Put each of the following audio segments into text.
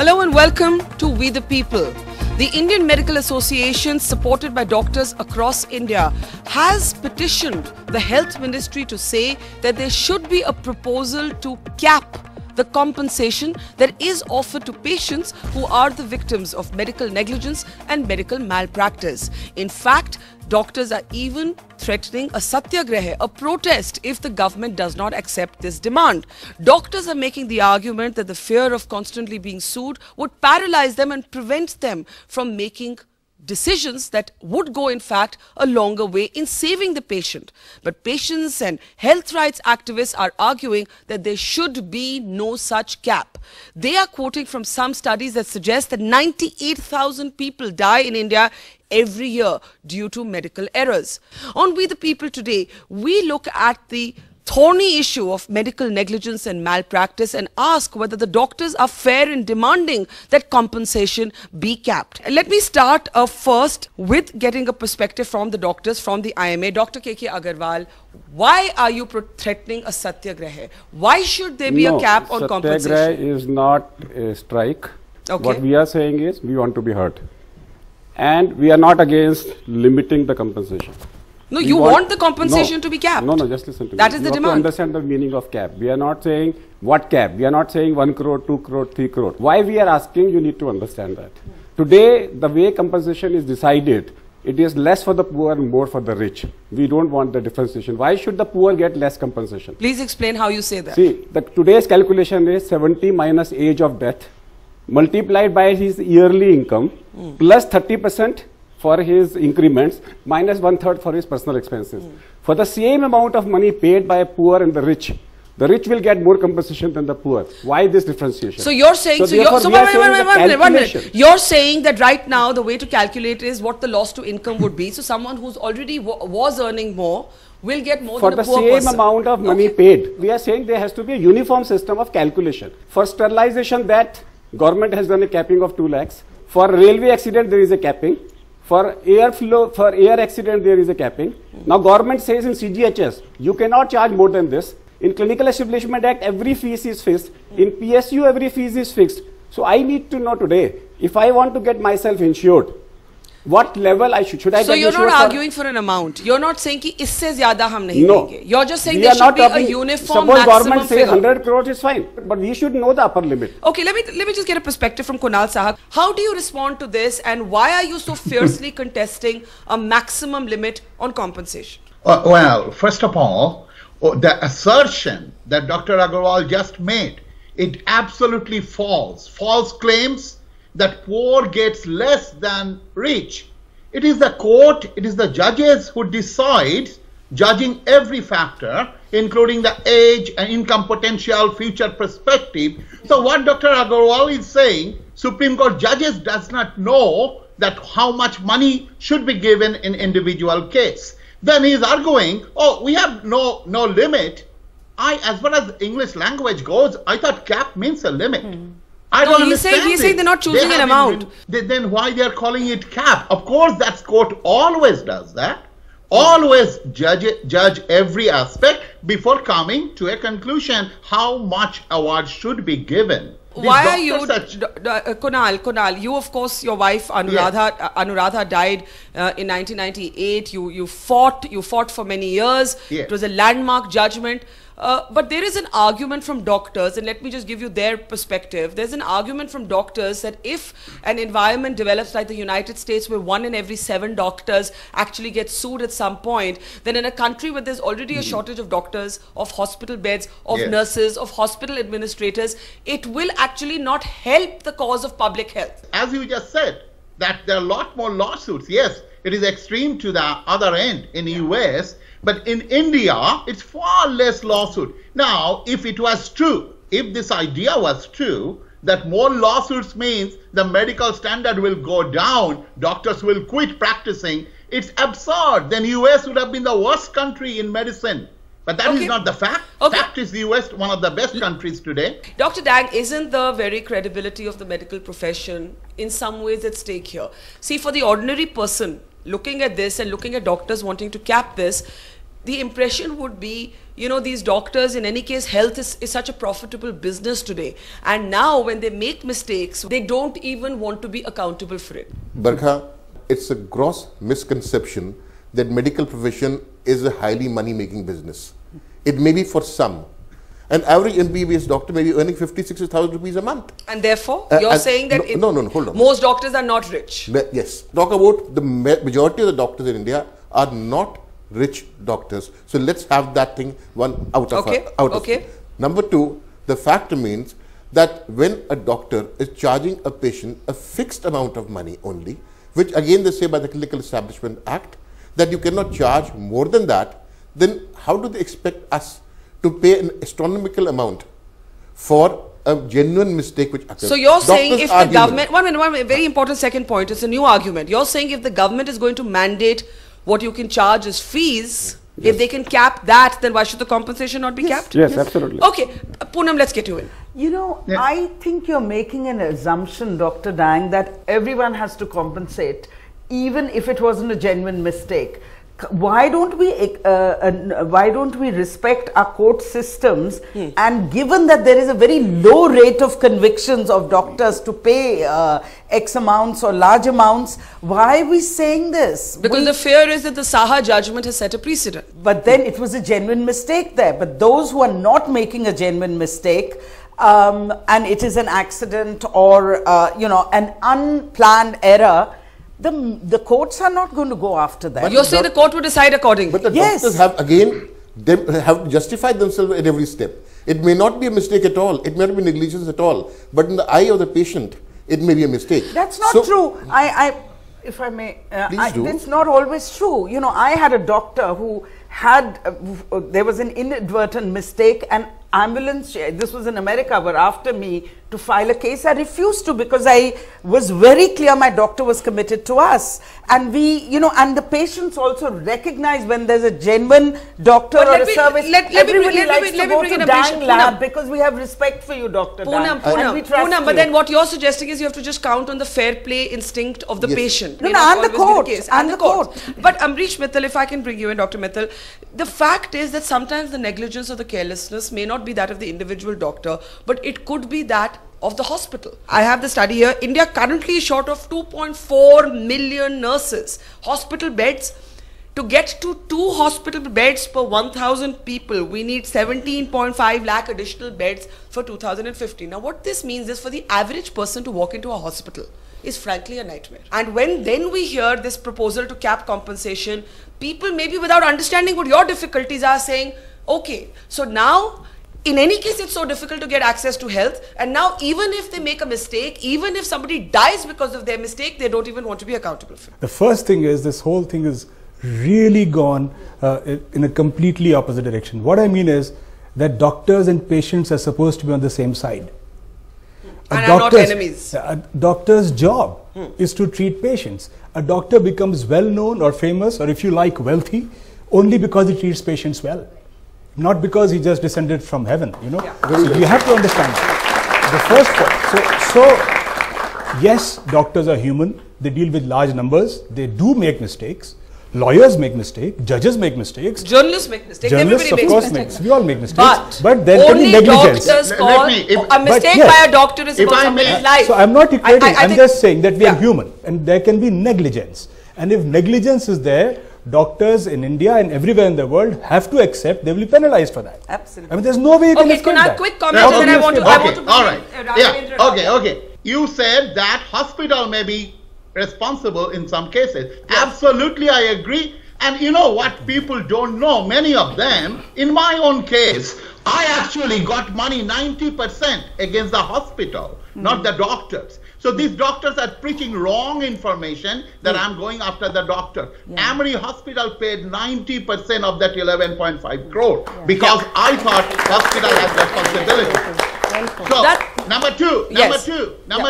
Hello and welcome to We the People. The Indian Medical Association, supported by doctors across India, has petitioned the health ministry to say that there should be a proposal to cap the compensation that is offered to patients who are the victims of medical negligence and medical malpractice. In fact, doctors are even threatening a satyagraha, a protest, if the government does not accept this demand. Doctors are making the argument that the fear of constantly being sued would paralyze them and prevent them from making decisions that would go, in fact, a longer way in saving the patient. But patients and health rights activists are arguing that there should be no such cap. They are quoting from some studies that suggest that 98,000 people die in India every year due to medical errors. On We the People today, we look at the thorny issue of medical negligence and malpractice and ask whether the doctors are fair in demanding that compensation be capped. And let me start first with getting a perspective from the doctors from the IMA. Dr. K.K. Agarwal, why are you threatening a satyagraha? Why should there be a cap on compensation? Satyagraha is not a strike. Okay. What we are saying is we want to be heard. And we are not against limiting the compensation. No, you want the compensation to be capped. No, just listen to me. That is the demand. You have to understand the meaning of cap. We are not saying what cap. We are not saying 1 crore, 2 crore, 3 crore. Why we are asking, you need to understand that. Today, the way compensation is decided, it is less for the poor and more for the rich. We don't want the differentiation. Why should the poor get less compensation? Please explain how you say that. See, today's calculation is 70 minus age of death, multiplied by his yearly income, plus 30% for his increments, minus 1/3 for his personal expenses. For the same amount of money paid by a poor and the rich will get more compensation than the poor. Why this differentiation? So you're saying, one minute. You're saying that right now the way to calculate is what the loss to income would be. So someone who's already was earning more will get more than a poor person. For the same amount of money paid, we are saying there has to be a uniform system of calculation. For sterilization, that government has done a capping of 2 lakhs. For railway accident, there is a capping. For air accident, there is a capping. Now, government says in CGHS, you cannot charge more than this. In Clinical Establishment Act, every fees is fixed. In PSU, every fees is fixed. So, I need to know today, if I want to get myself insured, what level I should I get insured? So, you're not arguing for an amount. You're not saying ki isse zyada hum nahi denge. You're just saying there should be a uniform maximum figure. Suppose government says 100 crores is fine, but we should know the upper limit. Okay, let me just get a perspective from Kunal Saha. How do you respond to this, and why are you so fiercely contesting a maximum limit on compensation? Well, first of all, the assertion that Dr. Agarwal just made, it absolutely false. False claims that poor gets less than rich. It is the court, it is the judges who decide, judging every factor, including the age and income potential, future perspective. So what Dr. Agarwal is saying, Supreme Court judges does not know that how much money should be given in individual case. Then he is arguing, oh, we have no limit. As far as English language goes, I thought cap means a limit. I don't understand. He's saying they're not choosing an amount. Then why they're calling it cap? Of course, that court always does that. Always judge every aspect before coming to a conclusion how much award should be given. Why are you, Kunal, you of course, your wife Anuradha died in 1998. You fought for many years. Yes. It was a landmark judgment. But there is an argument from doctors, and let me just give you their perspective. There's an argument from doctors that if an environment develops like the United States, where 1 in every 7 doctors actually get sued at some point, then in a country where there's already a shortage of doctors, of hospital beds, of nurses, of hospital administrators, it will actually not help the cause of public health. As you just said, that there are a lot more lawsuits. Yes, it is extreme to the other end in the US. But in India, it's far less lawsuit. Now, if it was true, if this idea was true, that more lawsuits means the medical standard will go down, doctors will quit practicing, it's absurd. Then US would have been the worst country in medicine. But that is not the fact. Fact is the US, one of the best countries today. Dr. Dang, isn't the very credibility of the medical profession in some ways at stake here? See, for the ordinary person looking at this and looking at doctors wanting to cap this, the impression would be, you know, these doctors, in any case, health is such a profitable business today. And now when they make mistakes, they don't even want to be accountable for it. Barkha, it's a gross misconception that medical profession is a highly money-making business. It may be for some. An average MBBS doctor may be earning 50,000–60,000 rupees a month. And therefore, you're saying that no, hold on. Most doctors are not rich. Yes. Talk about the majority of the doctors in India are not rich doctors. So let's have that thing one out of Okay. Number two, the fact remains that when a doctor is charging a patient a fixed amount of money only, which again they say by the Clinical Establishment Act, that you cannot charge more than that, then how do they expect us to pay an astronomical amount for a genuine mistake which occurs? So you're saying if the government, one minute, very important second point, it's a new argument. You're saying if the government is going to mandate what you can charge as fees, if they can cap that, then why should the compensation not be capped? Yes, absolutely. Okay, Poonam, let's get you in. You know, I think you're making an assumption, Dr. Dang, that everyone has to compensate, even if it wasn't a genuine mistake. Why don't we respect our court systems? And given that there is a very low rate of convictions of doctors to pay X amounts or large amounts, why are we saying this? Because the fear is that the Saha judgment has set a precedent. But then it was a genuine mistake there. But those who are not making a genuine mistake, and it is an accident or you know, an unplanned error, the courts are not going to go after that. But you're saying the court will decide accordingly. But the doctors have have to justify themselves at every step. It may not be a mistake at all. It may not be negligence at all. But in the eye of the patient, it may be a mistake. That's not true. If I may, it's not always true. You know, I had a doctor who had, there was an inadvertent mistake, and ambulance, this was in America, were after me to file a case. I refused to, because I was very clear my doctor was committed to us. And we, you know, and the patients also recognize when there's a genuine doctor or a service. Everybody likes to go to Dang Lab because we have respect for you, Dr. Dang. Poonam, but then what you're suggesting is you have to just count on the fair play instinct of the patient. No, and the court. And the court. But Amrish Mittal, if I can bring you in, Dr. Mittal, the fact is that sometimes the negligence or the carelessness may not be that of the individual doctor, but it could be that of the hospital. I have the study here. India currently is short of 2.4 million nurses. Hospital beds, to get to 2 hospital beds per 1,000 people, we need 17.5 lakh additional beds for 2050. Now what this means is for the average person to walk into a hospital is frankly a nightmare. And when then we hear this proposal to cap compensation, people maybe without understanding what your difficulties are saying, okay, so now in any case, it's so difficult to get access to health. And now, even if they make a mistake, even if somebody dies because of their mistake, they don't even want to be accountable for it. The first thing is, this whole thing is really gone in a completely opposite direction. What I mean is that doctors and patients are supposed to be on the same side. And are not enemies. A doctor's job is to treat patients. A doctor becomes well known or famous, or if you like, wealthy, only because he treats patients well. Not because he just descended from heaven, you know. So you have to understand the first point. So yes, doctors are human. They deal with large numbers. They do make mistakes. Lawyers make mistakes. Judges make mistakes. Journalists make mistakes. Journalists, Everybody of course, makes mistakes. We all make mistakes. But there can be only negligence. Doctors call a mistake by a doctor is about somebody's life. So I'm not equating. I'm just saying that we are human, and there can be negligence. And if negligence is there, doctors in India and everywhere in the world have to accept they will be penalized for that. Absolutely. I mean, there's no way you can escape that. Quick comment, and then I want to. All right. Okay. You said that hospital may be responsible in some cases. Yes. Absolutely, I agree. And you know what people don't know, many of them, in my own case, I actually got money 90% against the hospital, not the doctors. So these doctors are preaching wrong information that I'm going after the doctor. Emory Hospital paid 90% of that 11.5 crore because I thought hospital has responsibility. So number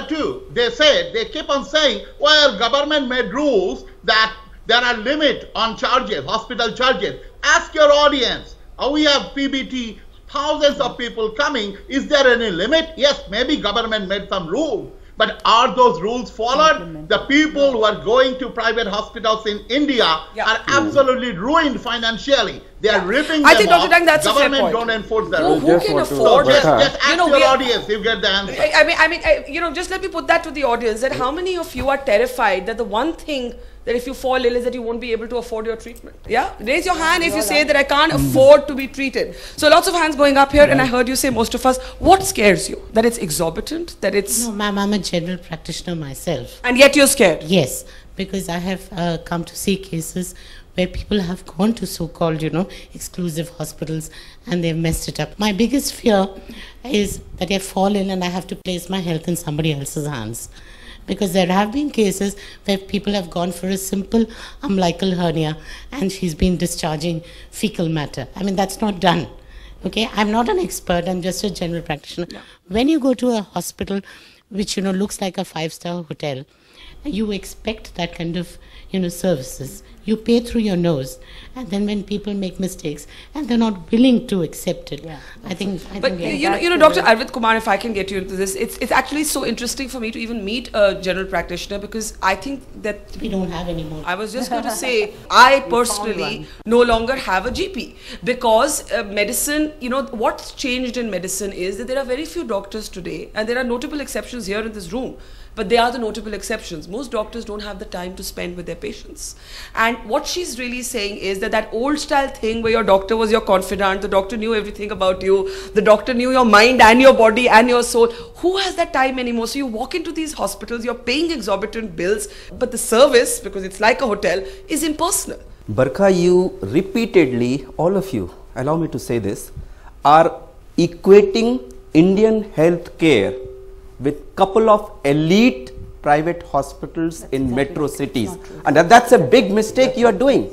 two, they said, they keep on saying, well, government made rules that there are limit on charges, hospital charges. Ask your audience. We have PBT, thousands of people coming. Is there any limit? Yes, maybe government made some rules. But are those rules followed? The people who are going to private hospitals in India are absolutely ruined financially. They are ripping I them think, off. Dr. Dang, that's a fair Government point. don't enforce that. Who can afford Just ask you know, your audience, you get the answer. You know, just let me put that to the audience, that how many of you are terrified that the one thing that if you fall ill is that you won't be able to afford your treatment? Yeah? Raise your hand if you say that I can't afford to be treated. So lots of hands going up here, and I heard you say, most of us, what scares you? That it's exorbitant? That it's... No, ma'am, I'm a general practitioner myself. And yet you're scared? Yes, because I have come to see cases where people have gone to so-called, you know, exclusive hospitals and they've messed it up. My biggest fear is that I fall ill and I have to place my health in somebody else's hands. Because there have been cases where people have gone for a simple umbilical hernia and she's been discharging fecal matter. I mean, that's not done. Okay, I'm not an expert, I'm just a general practitioner. Yeah. When you go to a hospital which, you know, looks like a 5-star hotel, you expect that kind of, you know, services. You pay through your nose, and then when people make mistakes and they're not willing to accept it, I think you know, Dr. Arvind Kumar, if I can get you into this, it's actually so interesting for me to even meet a general practitioner, because I think that we don't have any more. I was just going to say, I personally no longer have a GP, because medicine, you know, what's changed in medicine is that there are very few doctors today, and there are notable exceptions here in this room. But they are the notable exceptions. Most doctors don't have the time to spend with their patients. And what she's really saying is that that old style thing where your doctor was your confidant, the doctor knew everything about you, the doctor knew your mind and your body and your soul. Who has that time anymore? So you walk into these hospitals, you're paying exorbitant bills, but the service, because it's like a hotel, is impersonal. Barkha, you repeatedly, all of you, allow me to say this, are equating Indian health care with couple of elite private hospitals in metro cities, and that's a big mistake you are doing.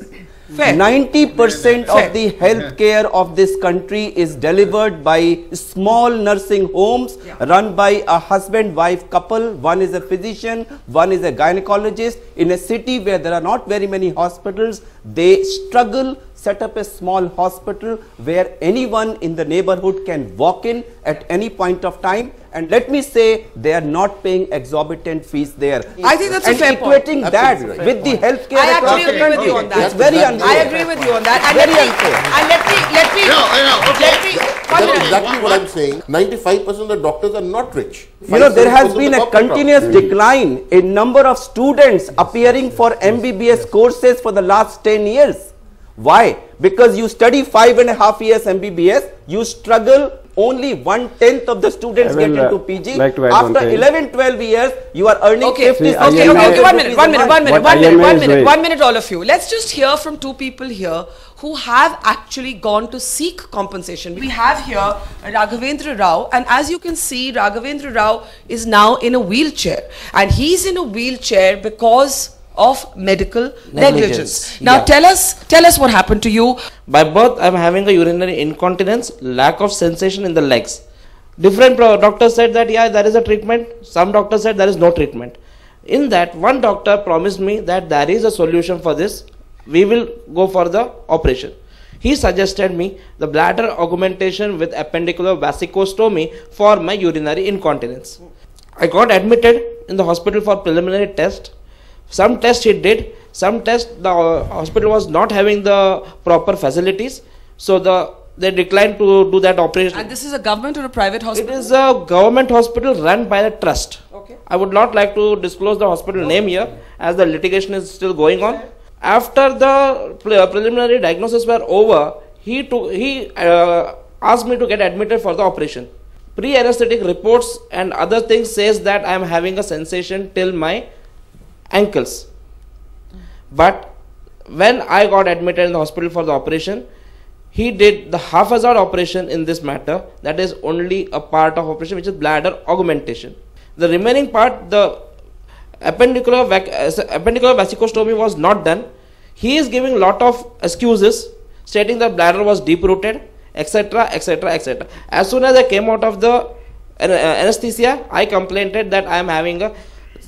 90% of the health care of this country is delivered by small nursing homes run by a husband-wife couple. One is a physician, one is a gynecologist. In a city where there are not very many hospitals, they struggle, set up a small hospital where anyone in the neighborhood can walk in at any point of time. And let me say, they are not paying exorbitant fees there. I think that's a fair point. And equating that with the healthcare across the country. I actually agree with you on that. It's very unfair. I agree with you on that. And very unfair. That's exactly what I'm saying. 95% of the doctors are not rich. You know, there has been a continuous decline in number of students appearing for MBBS courses for the last 10 years. Why? Because you study 5.5 years MBBS, you struggle, only 1/10 of the students get into PG. After 11-12 years, you are earning 50. Okay, one minute, all of you. Let's just hear from two people here who have actually gone to seek compensation. We have here Raghavendra Rao, and as you can see, Raghavendra Rao is now in a wheelchair, and he's in a wheelchair because of medical negligence. Now tell us what happened to you. By birth, I am having a urinary incontinence, lack of sensation in the legs. Different doctors said that yeah, there is a treatment. Some doctors said there is no treatment. In that, one doctor promised me that there is a solution for this. We will go for the operation. He suggested me the bladder augmentation with appendicular vasicostomy for my urinary incontinence. I got admitted in the hospital for preliminary test. Some tests he did, some tests the hospital was not having the proper facilities, so they declined to do that operation. And this is a government or a private hospital? It is a government hospital run by the trust. Okay. I would not like to disclose the hospital name here, as the litigation is still going on. After the preliminary diagnosis were over, he asked me to get admitted for the operation. Pre-anesthetic reports and other things says that I am having a sensation till my ankles. But when I got admitted in the hospital for the operation, he did the haphazard operation in this matter. That is only a part of operation, which is bladder augmentation. The remaining part, the appendicular vasicostomy was not done. He is giving lot of excuses, stating that bladder was deep rooted, etc, etc, etc. As soon as I came out of the anesthesia, I complained that I am having a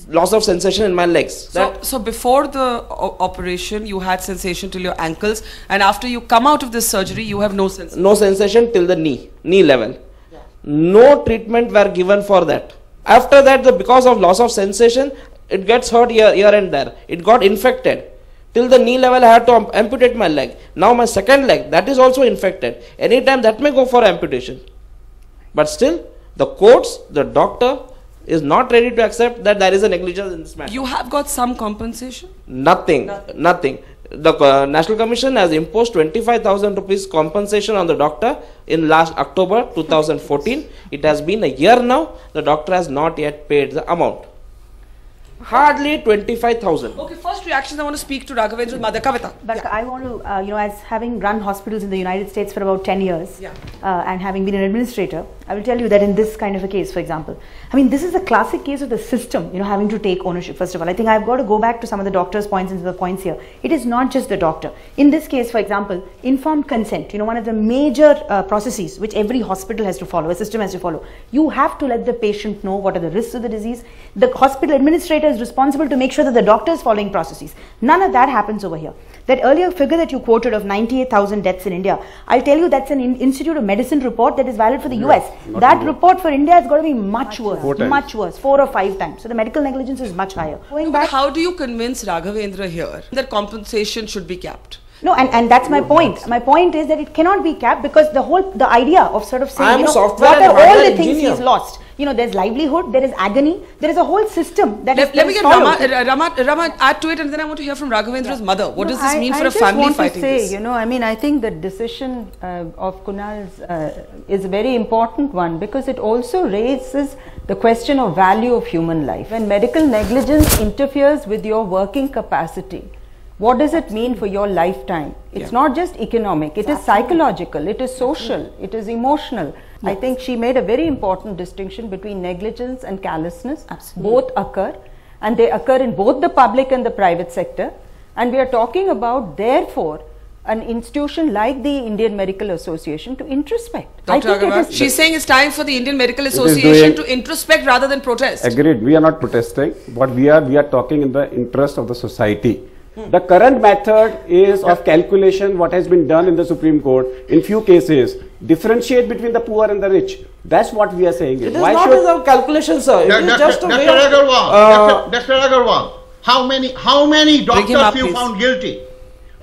loss of sensation in my legs. So before the operation, you had sensation till your ankles, and after you come out of this surgery, you have no sensation? No sensation till the knee level. Yeah. No treatment were given for that. After that, because of loss of sensation, it gets hurt here and there. It got infected. Till the knee level, I had to amputate my leg. Now my second leg, that is also infected. Anytime that may go for amputation. But still, the courts, the doctor is not ready to accept that there is a negligence in this matter. You have got some compensation? Nothing. The National Commission has imposed 25,000 rupees compensation on the doctor in last October 2014. It has been a year now. The doctor has not yet paid the amount. Hardly 25,000. Okay, first reactions I want to speak to Raghavendra's mother, Kavita. But I want to, as having run hospitals in the United States for about 10 years and having been an administrator, I will tell you that in this kind of a case, for example, I mean, this is a classic case of the system, having to take ownership. First of all, I think I've got to go back to some of the doctor's points and the points here. It is not just the doctor. In this case, for example, informed consent, one of the major processes which every hospital has to follow, a system has to follow. You have to let the patient know what are the risks of the disease. The hospital administrator is responsible to make sure that the doctor is following processes. None of that happens over here. That earlier figure that you quoted of 98,000 deaths in India, I'll tell you that's an Institute of Medicine report that is valid for the US. That report for India has got to be much worse, much worse, 4 or 5 times. So the medical negligence is much higher. Going back, how do you convince Raghavendra here that compensation should be capped? No, and that's my point. My point is that it cannot be capped because the idea of sort of saying, what are all the things he's lost? There's livelihood, there is agony, there is a whole system that Let me get Rama add to it, and then I want to hear from Raghavendra's mother. What does this mean for a family fighting this? I mean, I think the decision of Kunal's is a very important one because it also raises the question of value of human life. When medical negligence interferes with your working capacity, what does it mean for your lifetime? It's not just economic, it is psychological, it is social, it is emotional. I think she made a very important distinction between negligence and callousness. Both occur, and they occur in both the public and the private sector. And we are talking about, therefore, an institution like the Indian Medical Association to introspect. Dr. Agarwal, she's saying it's time for the Indian Medical Association to introspect rather than protest. Agreed. We are not protesting, but we are talking in the interest of the society. The current method is of calculation, what has been done in the Supreme Court in few cases, differentiate between the poor and the rich. That's what we are saying. It is not a calculation, sir. It is just a way of... Dr. Agarwal, how many doctors you found guilty?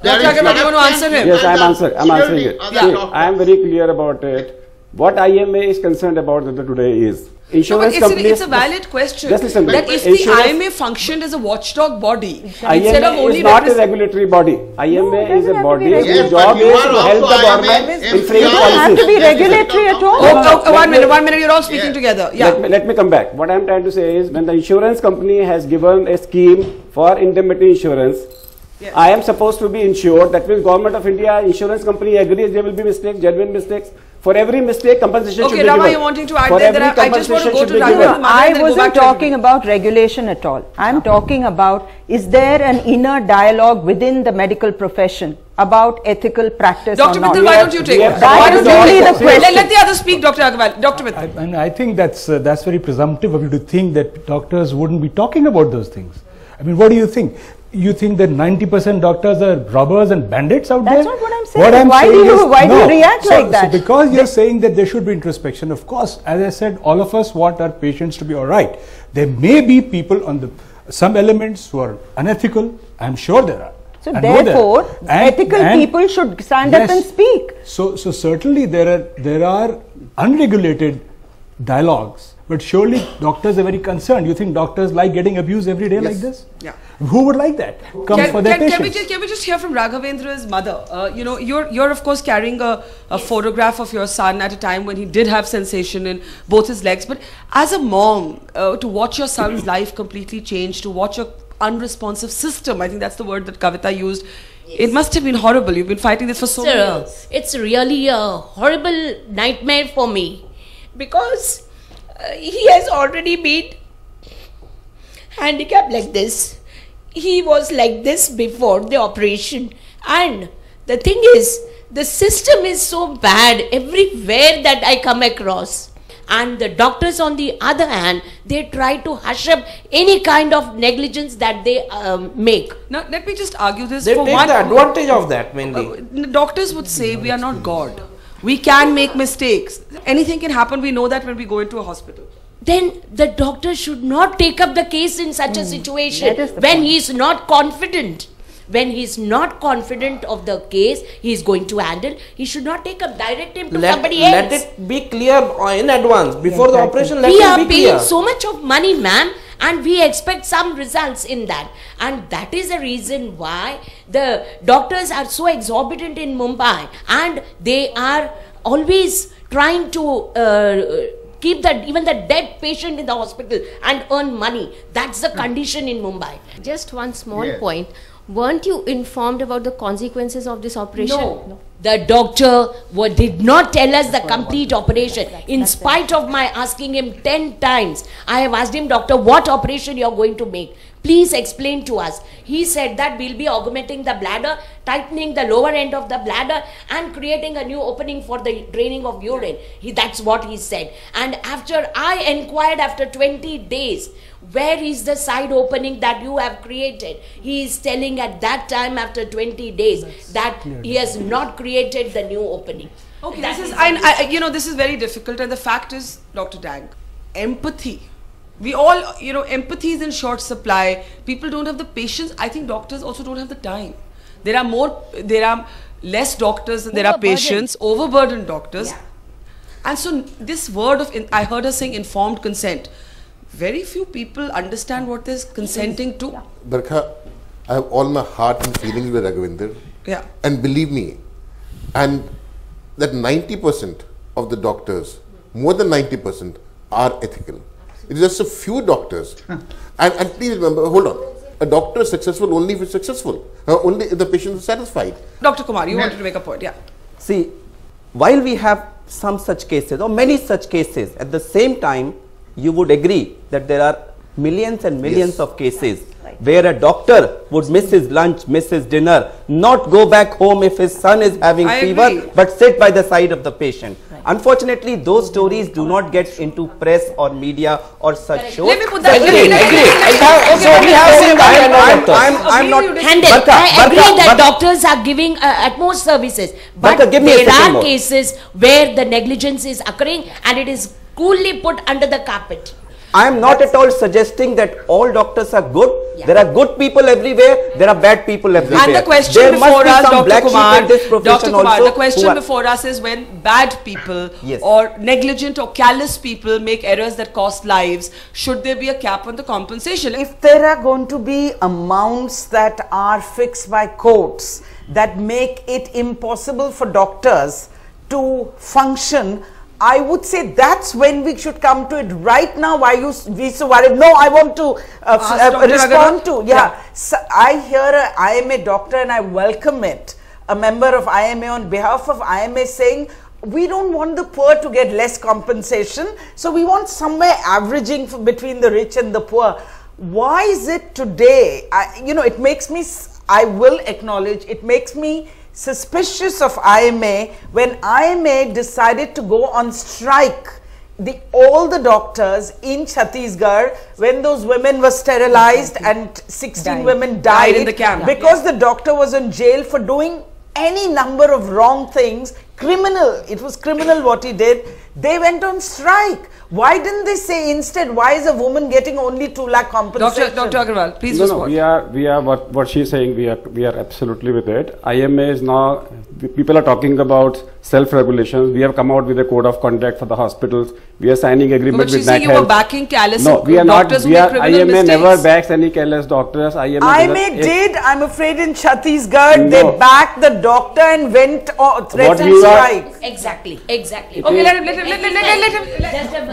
Dr. Agarwal, you want to answer him? Yes, I'm answering it. I am very clear about it. What IMA is concerned about today is insurance companies. It's a valid question. Just listen, that if the IMA functioned as a watchdog body, instead of IMA only is not a regulatory body. IMA is a body whose job is to help the government in framing policies. You don't have to be regulatory at all. One minute, you're all speaking together. Yeah. Let me come back. What I'm trying to say is when the insurance company has given a scheme for indemnity insurance, I am supposed to be insured. That means Government of India, insurance company agrees there will be mistakes, genuine mistakes. For every mistake, compensation should be given. Okay, Rama, you're wanting to add there. I just want to go to Raghavendra. I wasn't talking about regulation at all. I'm talking about, is there an inner dialogue within the medical profession about ethical practice Dr. or not? Mittal, why don't you take it? That is really the question. Let the others speak, Dr. Agarwal. Dr. Mittal. And I think that's very presumptive of you to think that doctors wouldn't be talking about those things. I mean, what do you think? You think that 90% doctors are robbers and bandits out there? That's not what I'm saying. Why do you react like that? So because you're saying that there should be introspection, of course, as I said, all of us want our patients to be all right. There may be people on some elements who are unethical. I'm sure there are. So therefore, ethical people should stand up and speak. So certainly there are unregulated dialogues. But surely doctors are very concerned. You think doctors like getting abused every day like this? Yeah. Who would like that? Can we just hear from Raghavendra's mother? You're of course carrying a photograph of your son at a time when he did have sensation in both his legs. But as a mom, to watch your son's life completely change, to watch a unresponsive system, I think that's the word that Kavita used. It must have been horrible. You've been fighting this for so many years. It's really a horrible nightmare for me because he has already been handicapped like this. He was like this before the operation, and the thing is, the system is so bad everywhere that I come across, and the doctors on the other hand, they try to hush up any kind of negligence that they make. Now let me just argue this. They take the advantage of that mainly. Doctors would say we are not God. We can make mistakes. Anything can happen. We know that when we go into a hospital. Then the doctor should not take up the case in such a situation when he is not confident. when he's not confident of the case he is going to handle, he should not take a direct him to somebody else. Let it be clear in advance before the operation. Let We it are be paying clear. so much of money, ma'am, and we expect some results in that, and that is the reason why the doctors are so exorbitant in Mumbai, and they are always trying to keep even the dead patient in the hospital and earn money. That's the condition in Mumbai. Just one small point. Weren't you informed about the consequences of this operation? No. The doctor did not tell us the complete operation. In spite of my asking him 10 times, I have asked him, doctor, what operation you are going to make? Please explain to us. He said that we'll be augmenting the bladder, tightening the lower end of the bladder and creating a new opening for the draining of urine. That's what he said. And after I inquired after 20 days, where is the side opening that you have created? He is telling at that time after 20 days that he has not created the new opening. Okay, this is very difficult, and the fact is, Dr. Dang, empathy. We all, empathy is in short supply. People don't have the patience. I think doctors also don't have the time. There are less doctors than there are patients, overburdened doctors. Yeah. And so this word of, I heard her saying informed consent. Very few people understand what they're consenting to. Yeah. Barkha, I have all my heart and feelings with Raghavendra. Yeah. And believe me, and that 90% of the doctors, more than 90%, are ethical. It's just a few doctors. and please remember, hold on. A doctor is successful only if it's successful. Only if the patient is satisfied. Dr. Kumar, you wanted to make a point, yeah. See, while we have some such cases or many such cases, at the same time, you would agree that there are millions and millions of cases where a doctor would miss his lunch, miss his dinner, not go back home if his son is having fever, but sit by the side of the patient. Right. Unfortunately, those stories do not get into press or media or such shows. Let me put that. I agree that doctors are giving utmost services, but there are cases where the negligence is occurring and it is coolly put under the carpet. I am not at all suggesting that all doctors are good. Yeah. There are good people everywhere. There are bad people everywhere. And the question before us, Dr. Kumar, the question before us is when bad people or negligent or callous people make errors that cost lives, should there be a cap on the compensation? If there are going to be amounts that are fixed by courts that make it impossible for doctors to function, I would say that's when we should come to it. Right now, why you be so worried? No, I want to respond to. Yeah. So I hear a IMA doctor and I welcome it. A member of IMA on behalf of IMA saying, we don't want the poor to get less compensation. So we want somewhere averaging between the rich and the poor. Why is it today? It makes me, I will acknowledge, it makes me suspicious of IMA when IMA decided to go on strike. All the doctors in Chhattisgarh, when those women were sterilized and 16 women died in the camp because the doctor was in jail for doing any number of wrong things, criminal. It was criminal what he did. They went on strike. Why didn't they say instead, why is a woman getting only 2 lakh compensation? Dr. Agarwal, please respond. We are what she's saying, we are absolutely with it. IMA is now, people are talking about self-regulations. We have come out with a code of conduct for the hospitals. We are signing agreement with NAC you were backing callous No, we are not. IMA mistakes. never backs any callous doctors. IMA did, I'm afraid in Chhattisgarh, they backed the doctor and went threatened strike. Exactly. Okay, let him.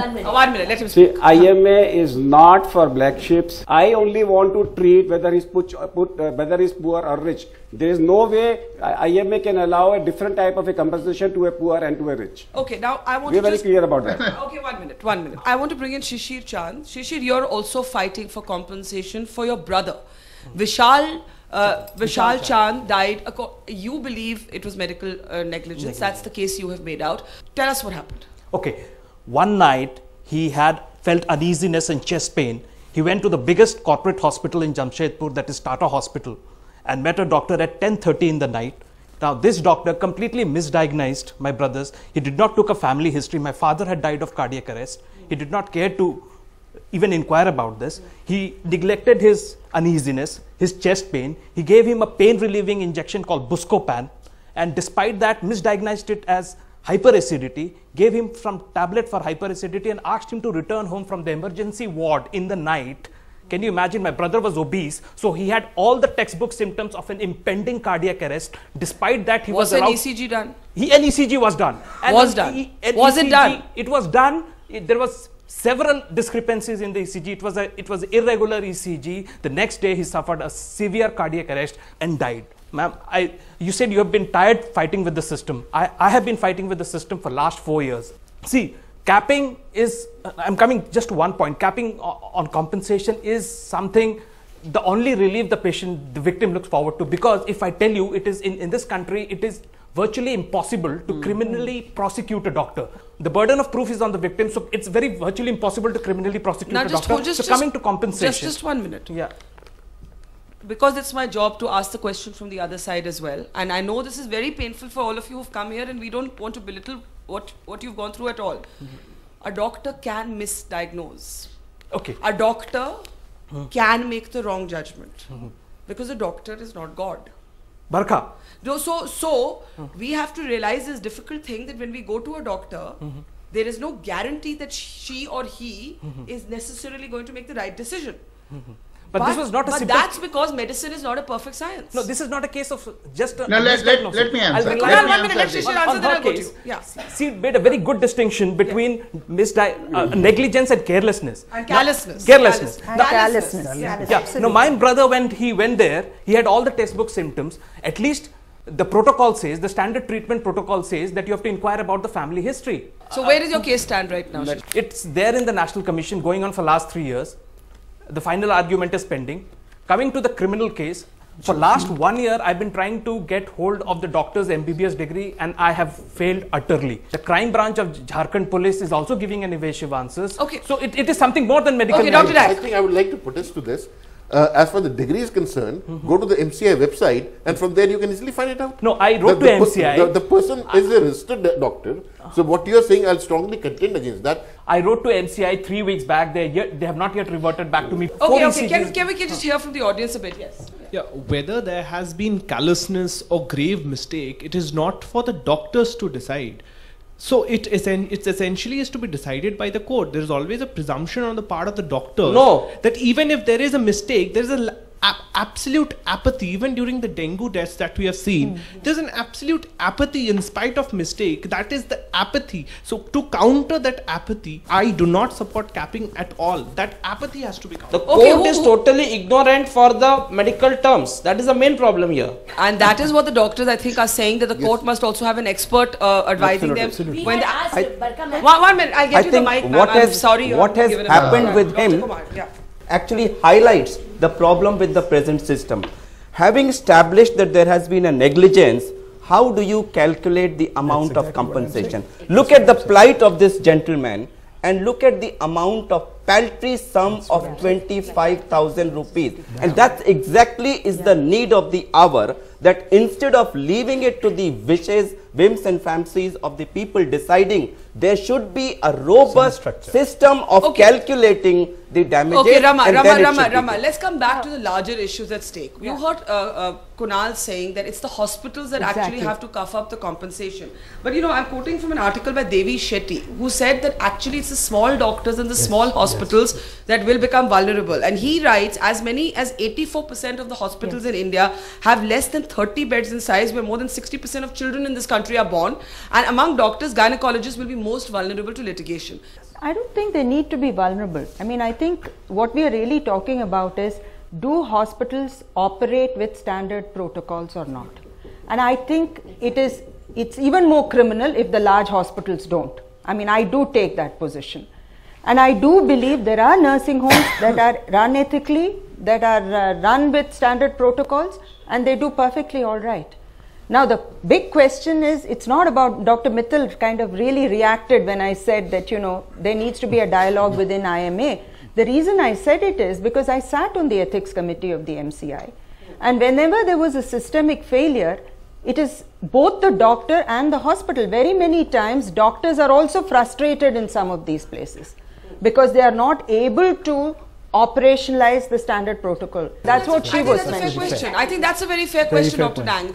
1 minute, let him speak. See, IMA is not for black ships. I only want to treat whether he's whether he's poor or rich. There is no way IMA can allow a different type of a compensation to a poor and to a rich. Okay, now I want to be very clear about that. Okay, 1 minute. I want to bring in Shishir Chand. Shishir, you're also fighting for compensation for your brother. Vishal Chand died. You believe it was medical negligence. That's the case you have made out. Tell us what happened. Okay. One night, he had felt uneasiness and chest pain. He went to the biggest corporate hospital in Jamshedpur, that is Tata Hospital, and met a doctor at 10:30 in the night. Now, this doctor completely misdiagnosed my brothers. He did not took a family history. My father had died of cardiac arrest. He did not care to even inquire about this. He neglected his uneasiness, his chest pain. He gave him a pain relieving injection called Buscopan, and despite that misdiagnosed it as hyperacidity, gave him some tablet for hyperacidity and asked him to return home from the emergency ward in the night. Can you imagine? My brother was obese, so he had all the textbook symptoms of an impending cardiac arrest. Despite that, he was allowed. Was an ECG done? An ECG was done. And was done. Was it done? It was done. There was several discrepancies in the ECG. It was irregular ECG. The next day, he suffered a severe cardiac arrest and died. Ma'am, you said you have been tired fighting with the system. I have been fighting with the system for last 4 years. See, capping is, I'm coming just to one point, capping on compensation is something, the only relief the patient, the victim looks forward to, because if I tell you, it is in this country, it is virtually impossible to criminally prosecute a doctor. The burden of proof is on the victim, so it's virtually impossible to criminally prosecute a doctor. So coming to compensation. Just 1 minute. Yeah. Because it's my job to ask the question from the other side as well. And I know this is very painful for all of you who've come here, and we don't want to belittle what you've gone through at all. A doctor can misdiagnose. Okay. A doctor can make the wrong judgment. Because a doctor is not God. Barkha. So we have to realize this difficult thing that when we go to a doctor, there is no guarantee that she or he is necessarily going to make the right decision. But this was not a simple... But that's because medicine is not a perfect science. No, this is not a case of just a... No, let me answer. Let me answer. Yeah. She made a very good distinction between negligence and carelessness. And carelessness. Carelessness. Carelessness. No, my brother, when he went there, he had all the textbook symptoms. At least the protocol says, the standard treatment protocol says that you have to inquire about the family history. So where does your case stand right now? It's there in the National Commission, going on for last 3 years. The final argument is pending. Coming to the criminal case, for last 1 year, I've been trying to get hold of the doctor's MBBS degree, and I have failed utterly. The crime branch of Jharkhand police is also giving an evasive answers. Okay. So it is something more than medical. Okay, Dr. I think I would like to protest to this. As far as the degree is concerned, go to the MCI website, and from there you can easily find it out. No, I wrote to MCI. The person is a registered doctor. So what you are saying, I'll strongly contend against that. I wrote to MCI 3 weeks back. They have not yet reverted back to me. Okay. Can we just hear from the audience a bit? Yes. Yeah, whether there has been callousness or grave mistake, it is not for the doctors to decide. So it's essentially is to be decided by the court. There is always a presumption on the part of the doctor that even if there is a mistake, there is an absolute apathy. Even during the dengue deaths that we have seen, there's an absolute apathy in spite of mistake. That is the apathy. So to counter that apathy, I do not support capping at all. That apathy has to be countered. The court is totally ignorant for the medical terms. That is the main problem here. And that is what the doctors, I think, are saying, that the court must also have an expert advising them. Absolutely. When 1 minute, I'll get you the mic. I'm sorry. What has happened with him actually highlights the problem with the present system. Having established that there has been a negligence, how do you calculate the amount of compensation? Look at the plight of this gentleman and look at the amount of paltry sum of 25,000 rupees. And that exactly is the need of the hour, that instead of leaving it to the wishes, whims and fancies of the people deciding, there should be a robust system of calculating the damages. Okay, Rama, let's come back to the larger issues at stake. You heard Kunal saying that it's the hospitals that actually have to cough up the compensation. But you know, I'm quoting from an article by Devi Shetty, who said that actually it's the small doctors and the small hospitals that will become vulnerable. And he writes, as many as 84% of the hospitals in India have less than 30 beds in size, where more than 60% of children in this country are born. And among doctors, gynecologists will be most vulnerable to litigation. I don't think they need to be vulnerable. I mean, I think what we are really talking about is, do hospitals operate with standard protocols or not? And I think it's even more criminal if the large hospitals don't. I mean, I do take that position. And I do believe there are nursing homes that are run ethically, that are run with standard protocols, and they do perfectly all right. Now the big question is, it's not about, Dr. Mittal kind of really reacted when I said that, you know, there needs to be a dialogue within IMA. The reason I said it is because I sat on the ethics committee of the MCI, and whenever there was a systemic failure, it is both the doctor and the hospital. Very many times doctors are also frustrated in some of these places. because they are not able to operationalize the standard protocol. That's what she was mentioning. I think that's a very fair question, Dr. Dang.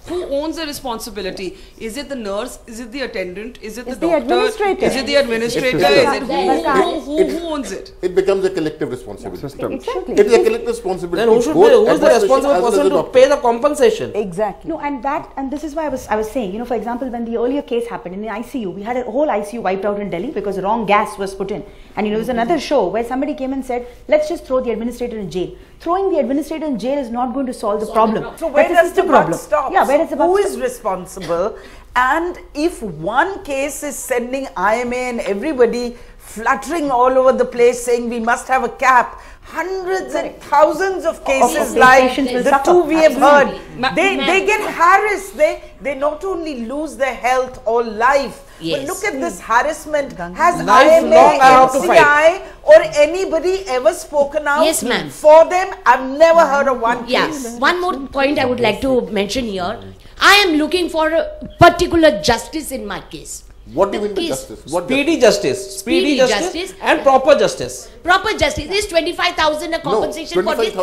Who owns the responsibility? Is it the nurse? Is it the attendant? Is it the doctor? Administrator. Is it the administrator? Is it who owns it? It becomes a collective responsibility. Exactly. It is a collective responsibility. Then who is the responsible person to pay the compensation? Exactly. No, and this is why I was saying, you know, for example, when the earlier case happened in the ICU, we had a whole ICU wiped out in Delhi because the wrong gas was put in. And you know, there was another show where somebody came and said, let's just throw the administrator in jail. Throwing the administrator in jail is not going to solve the problem. So where does the buck stop? Yeah, where does the buck Who stop? is responsible? And if one case is sending IMA and everybody fluttering all over the place saying we must have a cap, hundreds and thousands of cases like the two we have heard, they get harassed. They not only lose their health or life, but look at this harassment. Has IMA, MCI or anybody ever spoken out for them? I've never heard of one case. One more point I would like to mention here. I am looking for a particular justice in my case. What do you mean by justice? What Speedy justice. Speedy justice and proper justice. Proper justice is 25,000 a compensation for this.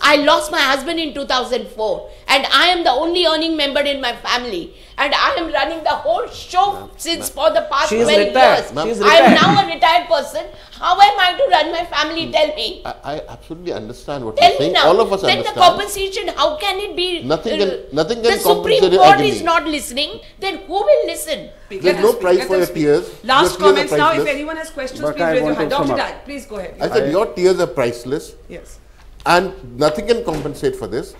I lost my husband in 2004 and I am the only earning member in my family and I am running the whole show since for the past 12 years. I am now a retired person. How am I to run my family? Tell me. I absolutely understand what you're saying. Now, all of us then understand. the compensation, how can it be? Nothing can the Supreme Court is not listening. Then who will listen? There's no price for your tears. Last comments now. If anyone has questions, please raise your hand. Dr. Dan, please go ahead. I said your tears are priceless. Yes. And nothing can compensate for this.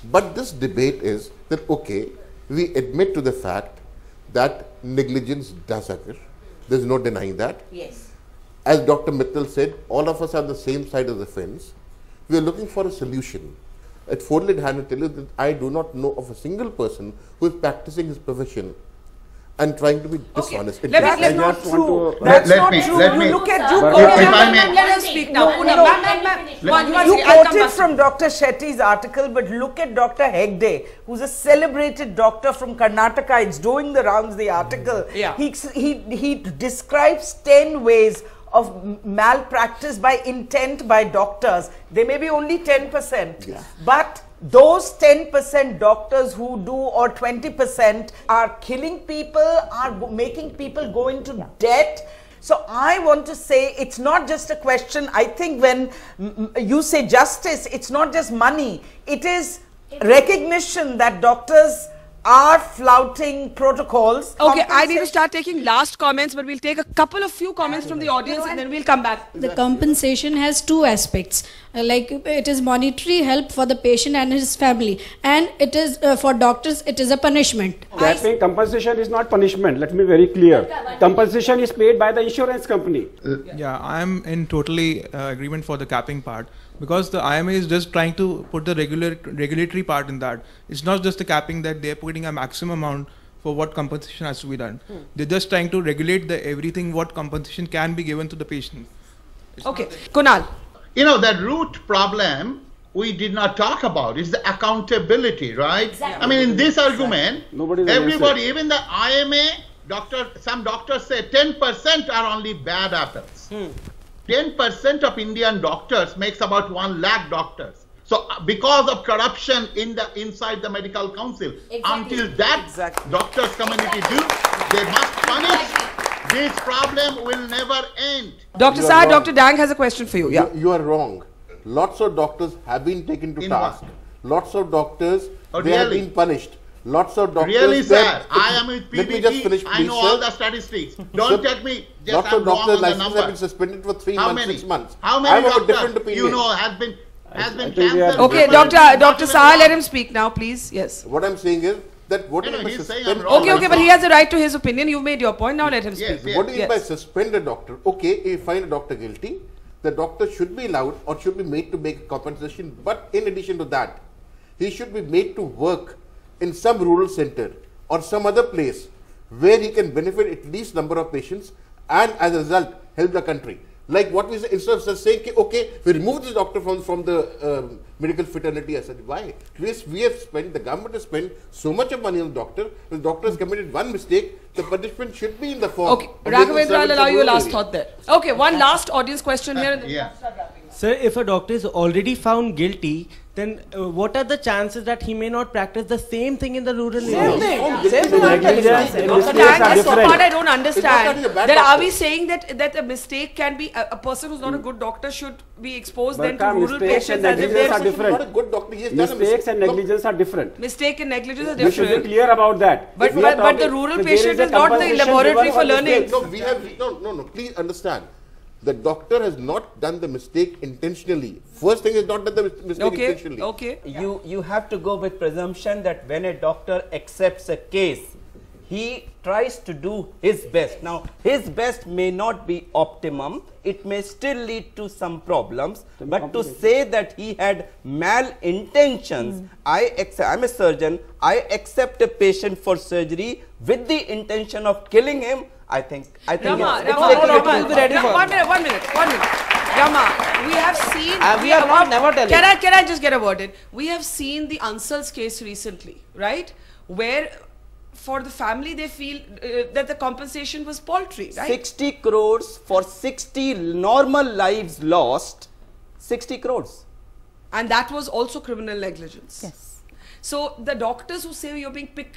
But this debate is that, okay, we admit to the fact that negligence does occur. There's no denying that. Yes. As Dr. Mittal said, all of us are on the same side of the fence. We are looking for a solution. At folded hand, I tell you that I do not know of a single person who is practicing his profession and trying to be dishonest. Let me not true. That's not true. You look at you. Let us speak now. You quoted from Dr. Shetty's article, but look at Dr. Hegde, who's a celebrated doctor from Karnataka. It's doing the rounds, the article. He describes 10 ways of malpractice by intent by doctors. They may be only 10%, but those 10% doctors who do, or 20%, are killing people, are making people go into debt. So I want to say it's not just a question. I think when you say justice, it's not just money. It is recognition that doctors are flouting protocols. Okay, I need to start taking last comments, but we'll take a few comments from the audience and then we'll come back. The compensation has two aspects. Like it is monetary help for the patient and his family, and it is for doctors it is a punishment. Capping compensation is not punishment. Let me be very clear. Compensation is paid by the insurance company. Yeah, I am in totally agreement for the capping part, because the IMA is just trying to put the regulatory part in that. It's not just the capping that they're putting a maximum amount for what compensation has to be done. They're just trying to regulate everything what compensation can be given to the patient. Okay, Kunal. You know, that root problem we did not talk about is the accountability, right? Exactly. I mean, in this argument, everybody, answered. even the IMA, some doctors say 10% are only bad apples. 10% of Indian doctors makes about 1 lakh doctors. So because of corruption inside the medical council, until that doctors community do, they must punish. This problem will never end. Dr. Saha, Dr. Dang has a question for you. Yeah. You are wrong. Lots of doctors have been taken to task. Lots of doctors, they have been punished. Lots of doctors. Really, sir? I am with PBT. Let me just finish, please, I know all the statistics. Don't take me. Lots of doctors' licenses have been suspended for 3 months, 6 months. How many I have a different doctors opinion. you know has been cancelled? Okay, Dr. Saha, let him speak now, please. Yes. What I'm saying is that what do you mean by suspend? Okay, but he has a right to his opinion. You've made your point. Now let him speak. What do you mean by suspend a doctor? Okay, if you find a doctor guilty, the doctor should be allowed or should be made to make compensation. But in addition to that, he should be made to work in some rural center or some other place where he can benefit at least number of patients and as a result help the country. Like what we say, instead of saying, okay, we remove this doctor from the medical fraternity. I said, why? We have spent, the government has spent so much of money on the doctor. The doctor has committed one mistake. The punishment should be in the form. Okay, Raghavendra, I'll allow you a last thought there. Okay, one last audience question here. Yeah. Sir, if a doctor is already found guilty, then what are the chances that he may not practice the same thing in the rural area? Same thing. That's the part I don't understand. Then are we saying that a mistake can be, a person who's not a good doctor should be exposed then to rural patients as if they're are different. Not a good doctor. Mistakes and negligence are different. Mistake and negligence are We should different. be clear about that. But the rural patient is not the laboratory for learning. No, we have, no, please understand. The doctor has not done the mistake intentionally. First thing is not done the mistake intentionally. Okay. You have to go with presumption that when a doctor accepts a case, he tries to do his best. Now, his best may not be optimum. It may still lead to some problems. But to say that he had malintentions, I'm a surgeon, I accept a patient for surgery with the intention of killing him, I think Rama, Rama, one minute. Rama, we have seen. We are not never telling. Can I just get a word in? We have seen the Ansals case recently, right? Where for the family they feel that the compensation was paltry, right? 60 crores for 60 normal lives lost, 60 crores. And that was also criminal negligence. Yes. So the doctors who say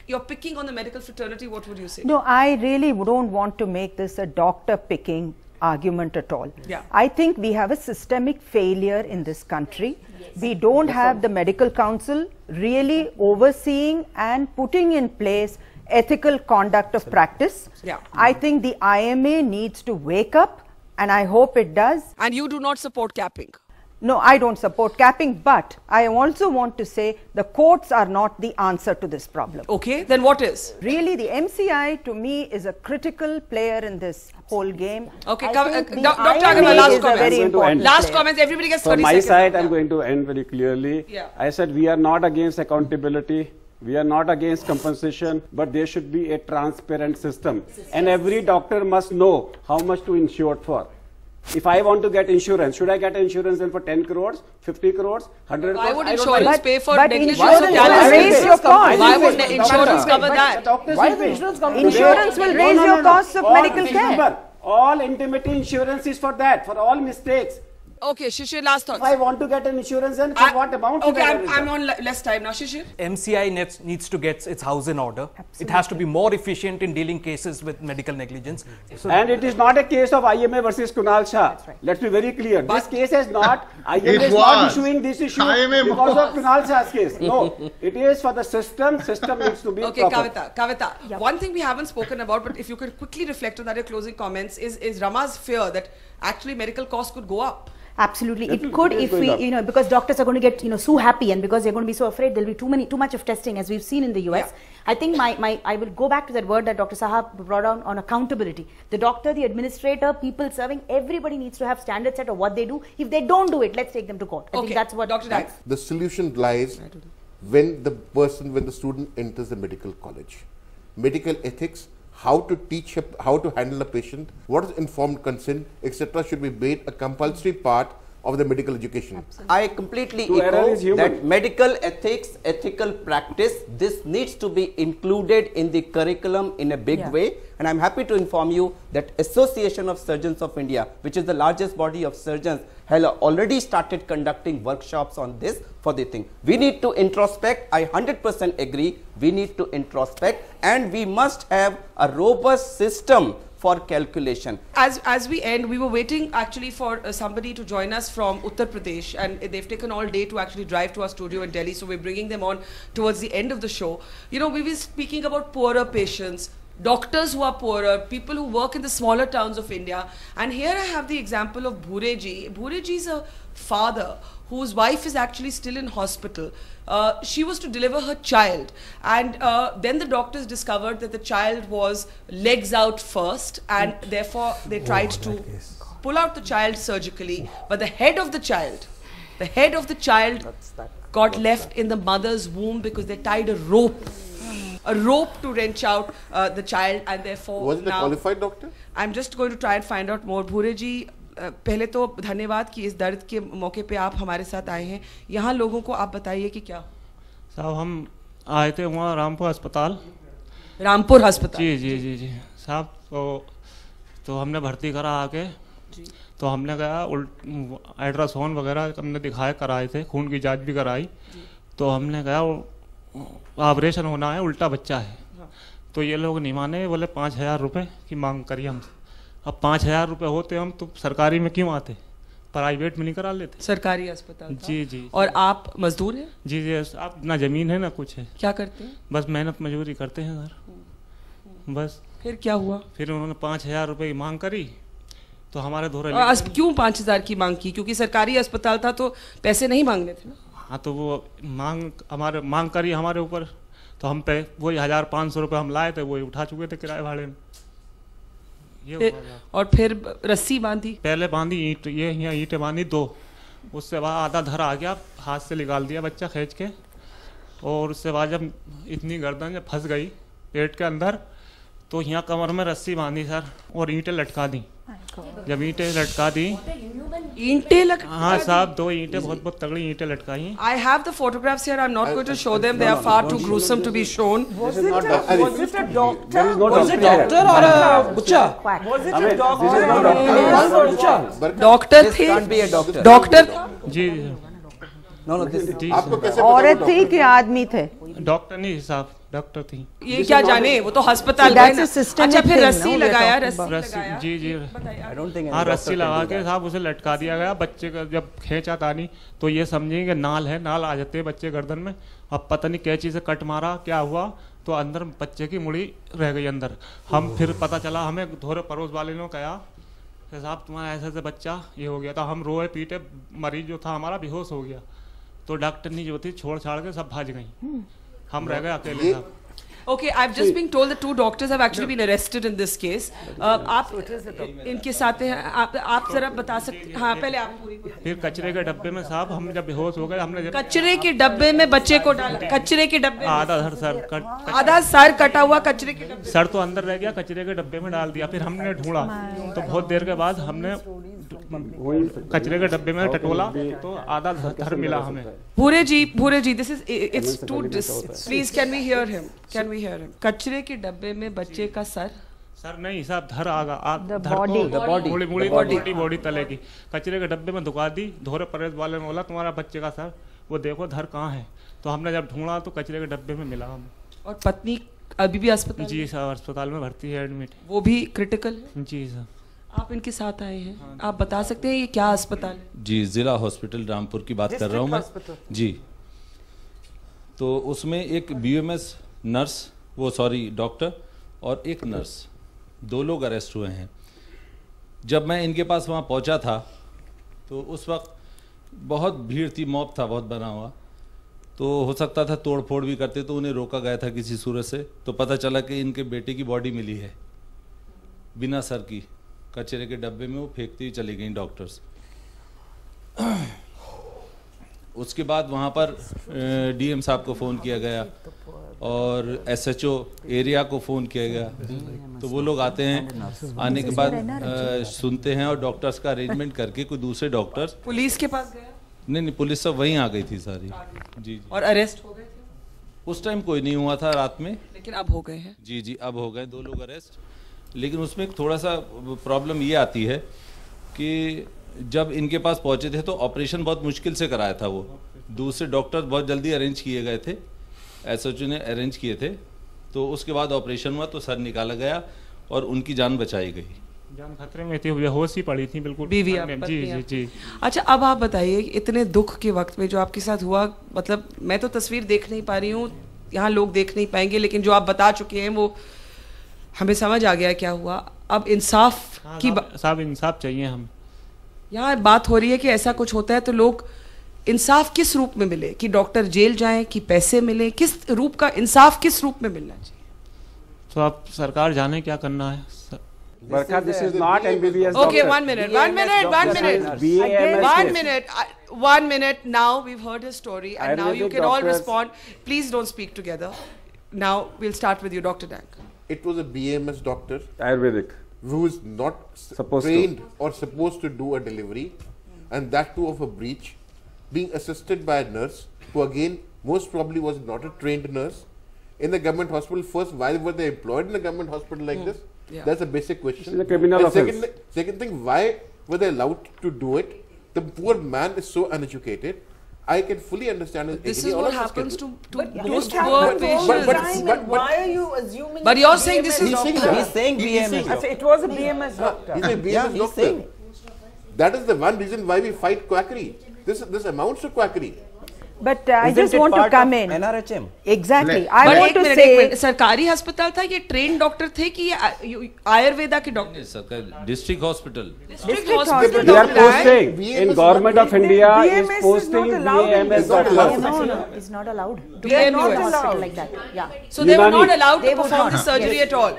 you're picking on the medical fraternity, what would you say? No, I really don't want to make this a doctor picking argument at all. Yeah. I think we have a systemic failure in this country. Yes. We don't have the medical council really overseeing and putting in place ethical conduct of practice. Yeah. I think the IMA needs to wake up, and I hope it does. And you do not support capping? No, I don't support capping, but I also want to say the courts are not the answer to this problem. Okay, then what is? Really, the MCI to me is a critical player in this whole game. Okay, Dr. Agarwal, last comments. Last comments, everybody gets 30 seconds. From my side, I'm going to end very clearly. Yeah. I said we are not against accountability. We are not against compensation, but there should be a transparent system. And every doctor must know how much to insure for. If I want to get insurance, should I get insurance then for 10 crores, 50 crores, 100 crores? Why would insurance pay for negligence insurance of will raise your cost. Why would insurance cover that? Why will insurance cover Insurance will raise your costs of medical care. All indemnity insurance is for that, for all mistakes. Okay, Shishir, last thoughts. If I want to get an insurance, then for what amount? Okay, I'm on less time now. Shishir? MCI needs to get its house in order. Absolutely. It has to be more efficient in dealing cases with medical negligence. So and it is not a case of IMA versus Kunal Saha. Right. Let's be very clear. This case is not, IMA is not issuing this issue because of Kunal Saha's case. No, it is for the system. System needs to be okay, proper. Kavita. Yep. One thing we haven't spoken about, but if you could quickly reflect on that, your closing comments, is Rama's fear that actually medical costs could go up. Absolutely, it could if we, because doctors are going to get, so happy, and because they're going to be so afraid there'll be too much of testing, as we've seen in the US. Yeah. I think I will go back to that word that Dr. Saha brought on accountability. The doctor, the administrator, people serving, everybody needs to have standard set of what they do. If they don't do it, let's take them to court. I think that's what Dr. Dykes. The solution lies when the student enters the medical college. Medical ethics, how to teach, how to handle a patient, what is informed consent, etc. should be made a compulsory part of the medical education. Absolutely. I completely echo that medical ethics, ethical practice, this needs to be included in the curriculum in a big way. And I'm happy to inform you that Association of Surgeons of India, which is the largest body of surgeons, has already started conducting workshops on this for the thing. We need to introspect. I 100% agree. We need to introspect, and we must have a robust system for calculation. As we end, we were waiting actually for somebody to join us from Uttar Pradesh, and they've taken all day to actually drive to our studio in Delhi, so we're bringing them on towards the end of the show. We were speaking about poorer patients, doctors who are poorer, people who work in the smaller towns of India, and here I have the example of Bhureji. Bhureji is a father whose wife is actually still in hospital. She was to deliver her child, and then the doctors discovered that the child was legs out first, and therefore they tried to pull out the child surgically, but the head of the child got left in the mother's womb because they tied a rope to wrench out the child, and therefore was it a qualified doctor? I'm just going to try and find out more. Bhureji, पहले तो धन्यवाद कि इस दर्द के मौके पे आप हमारे साथ आए हैं। यहाँ लोगों को आप बताइए कि क्या। साहब हम आए थे वहाँ रामपुर अस्पताल। रामपुर अस्पताल? जी जी जी जी साहब, तो हमने भर्ती करा आके, तो हमने कहा अल्ट्रासाउंड वगैरह हमने दिखाए, कराए थे, खून की जांच भी कराई, तो हमने कहा ऑपरेशन होना है, उल्टा बच्चा है। तो ये लोग नहीं माने, बोले 5,000 रुपये की मांग करी हमसे। अब 5,000 रुपये होते हम तो सरकारी में क्यों आते, प्राइवेट में नहीं करा लेते? सरकारी अस्पताल था। जी जी। और आप मजदूर हैं? जी जी, आप ना जमीन है ना कुछ है। क्या करते हैं? बस मेहनत मजदूरी करते हैं सर, बस। फिर क्या हुआ? फिर उन्होंने 5,000 रुपये की मांग करी, तो हमारे धोरे क्यों 5,000 की मांग की? क्योंकि सरकारी अस्पताल था तो पैसे नहीं मांगने थे ना। हाँ, तो वो मांग करी हमारे ऊपर, तो हम पे वही 1,500 रुपये हम लाए थे, वही उठा चुके थे किराए भाड़े में। और फिर रस्सी बांधी? पहले बांधी ईंट, ये यहाँ ईंटें बांधी 2, उससे बाद आधा धर आ गया, हाथ से निकाल दिया बच्चा खींच के, और उससे बाद जब इतनी गर्दन जब फंस गई पेट के अंदर, तो यहाँ कमर में रस्सी बांधी सर, और ईंटें लटका दी। जब ईंटें लटका दी, हाँ साहब, 2 ईंटें बहुत तगड़ी ईंटें लटकाई। I have the photographs here. I'm not going to show them. They are far too gruesome to be shown. Was it a doctor? Was it doctor or a butcher? Was it a doctor? Doctor थे? Doctor? जी। आपको कैसे औरत थी कि आदमी थे? Doctor नहीं साहब, डॉक्टर थी। ये क्या जाने, वो तो अस्पताल गए ना। अच्छा, फिर रस्सी लगाया, रस्सी जी जी, हाँ रस्सी लगा के साहब उसे लटका दिया गया। बच्चे का जब खींचा तानी तो ये समझेंगे नाल है, नाल आ जाते हैं बच्चे गर्दन में। अब पता नहीं कैची से कट मारा, क्या हुआ, तो अंदर बच्चे की मुड़ी रह गई अंदर। हम फिर पता चला, हमें धोरे पड़ोस वाले ने कहा कि साहब तुम्हारा ऐसे ऐसे बच्चा ये हो गया था। हम रोए पीटे, मरीज जो था हमारा बेहोश हो गया, तो डॉक्टर ने जो थी छोड़ छाड़ के सब भाज गई, हम रह गए अकेले साहब। Okay, I've just been told that 2 doctors have actually been arrested in this case. आप इनके साथ हैं, आप जरा बता सकते? हाँ, पहले आप पूरी। फिर कचरे के डब्बे में साहब हम जब बेहोश हो गए, हमने कचरे के डब्बे में बच्चे को डाला? कचरे के डब्बे? आधा सर आधा सर कटा हुआ कचरे के डब्बे? सर तो अंदर रह गया, कचरे के डब्बे में डाल दिया। फिर हमने ढूंढा, तो बहुत देर के बाद हमने कचरे के डब्बे में टटोला, तो आधा धर मिला हमें। भूरे जी, this is it's too please can we hear him? Can we hear him? कचरे के डब्बे में बच्चे का सर नहीं साहब, धर आ गया, बॉडी तले की कचरे के डब्बे में दुका दी। धोरे परेश वाले ने बोला तुम्हारा बच्चे का सर, वो देखो धर कहाँ है, तो हमने जब ढूंढा तो कचरे के डब्बे में मिला हमें। और पत्नी अभी भी अस्पताल? जी सर, अस्पताल में भर्ती है, एडमिट। वो भी क्रिटिकल है? जी सर। आप इनके साथ आए हैं, आप बता सकते हैं ये क्या अस्पताल है? जी, जिला हॉस्पिटल रामपुर की बात कर रहा हूँ मैं जी। तो उसमें एक BMS नर्स, डॉक्टर और एक नर्स, 2 लोग अरेस्ट हुए हैं। जब मैं इनके पास वहाँ पहुँचा था तो उस वक्त बहुत भीड़ थी, मॉब था बहुत बना हुआ, तो हो सकता था तोड़ फोड़ भी करते, तो उन्हें रोका गया था किसी सूरत से। तो पता चला कि इनके बेटे की बॉडी मिली है बिना सर की, कचरे के डब्बे में, वो फेंकती हुई चली गई डॉक्टर्स। उसके बाद वहाँ पर DM साहब को फ़ोन किया गया और SHO एरिया को फ़ोन किया गया, तो वो लोग आते हैं, आने के बाद सुनते हैं और डॉक्टर्स का अरेंजमेंट करके कोई दूसरे डॉक्टर्स। पुलिस के पास गया? नहीं, पुलिस सब वहीं आ गई थी सारी। जी। और अरेस्ट हो गए थे? उस टाइम कोई नहीं हुआ था रात में, लेकिन अब हो गए हैं? जी, अब हो गए 2 लोग अरेस्ट। लेकिन उसमें थोड़ा सा प्रॉब्लम ये आती है कि जब इनके पास पहुंचे थे तो ऑपरेशन बहुत मुश्किल से कराया था। वो दूसरे डॉक्टर बहुत जल्दी अरेंज किए गए थे, SHO ने अरेंज किए थे, तो उसके बाद ऑपरेशन हुआ तो सर निकाला गया और उनकी जान बचाई गई। जान खतरे में थी, बेहोश ही पड़ी थी बिल्कुल। बीवी जी। अच्छा, अब आप बताइए, इतने दुख के वक्त में जो आपके साथ हुआ, मतलब मैं तो तस्वीर देख नहीं पा रही हूँ, यहाँ लोग देख नहीं पाएंगे, लेकिन जो आप बता चुके हैं वो हमें समझ आ गया क्या हुआ। अब इंसाफ की साहब, इंसाफ चाहिए हम। यहाँ बात हो रही है कि ऐसा कुछ होता है तो लोग इंसाफ किस रूप में मिले, कि डॉक्टर जेल जाएं, कि पैसे मिले, किस रूप का इंसाफ किस रूप में मिलना चाहिए? तो आप सरकार जाने क्या करना है। This is not MBBS. Okay, one minute. Now we've heard his story, and now you can all respond. Please don't speak together. Now we'll start with you, Dr. Dank. It was a BMS doctor. Ayurvedic. who is not trained or supposed to do a delivery, and that too of a breech, being assisted by a nurse who again most probably was not a trained nurse in the government hospital. First, why were they employed in a government hospital like this? Yeah. That's a basic question. This is a criminal offense. Second thing, why were they allowed to do it? The poor man is so uneducated. I can fully understand his This is what happens to most poor poor patients. Why are you assuming? But you're saying this is doctor. He's saying BMS. It was a BMS doctor. He's a BMS doctor. That is the one reason why we fight quackery. This amounts to quackery. But I just want to come in. NRHM. Exactly. I want to say. सरकारी अस्पताल था ये trained doctor थे कि ये आयुर्वेदा के doctor? सरकार district hospital. District hospital. They are posting in government of India is posting BAMS doctors. No, it's not allowed. They are not allowed like that. Yeah. So they were not allowed to perform the surgery at all.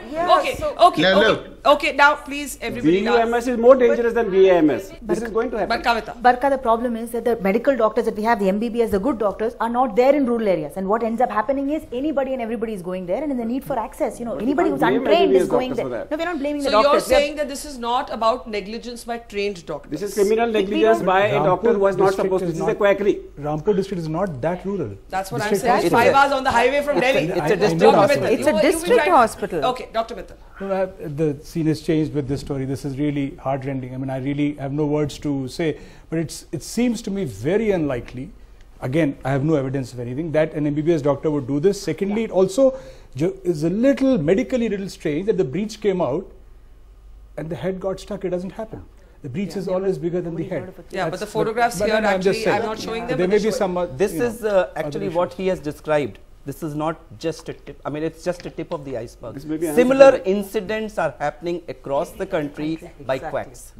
Okay. Now please, everybody. BAMS is more dangerous than BAMS. This is going to happen. Barka, the problem is that the medical doctors that we have, the MBBS, the good doctors, are not there in rural areas. And what ends up happening is anybody and everybody is going there, and in the need for access, anybody who's untrained is going there. No, we're not blaming the doctors. So you're saying that this is not about negligence by trained doctors. This is criminal negligence by a doctor who was not supposed to. This is a quackery. Rampur district is not that rural. That's what I'm saying. It's 5 hours on the highway from Delhi. It's a district hospital. It's a district hospital. Okay, Dr. Mittal. The scene has changed with this story. This is really heartrending. I mean, I really have no words to say, but it seems to me very unlikely. Again, I have no evidence of anything that an MBBS doctor would do this. Secondly, it also is a little medically strange that the breech came out and the head got stuck. It doesn't happen. The breech is always bigger than the head. Yeah, but the photographs here actually, I'm not showing them. There may be some. This is actually what he has described. This is not just a tip. I mean, it's just a tip of the iceberg. Similar incidents are happening across the country by quacks.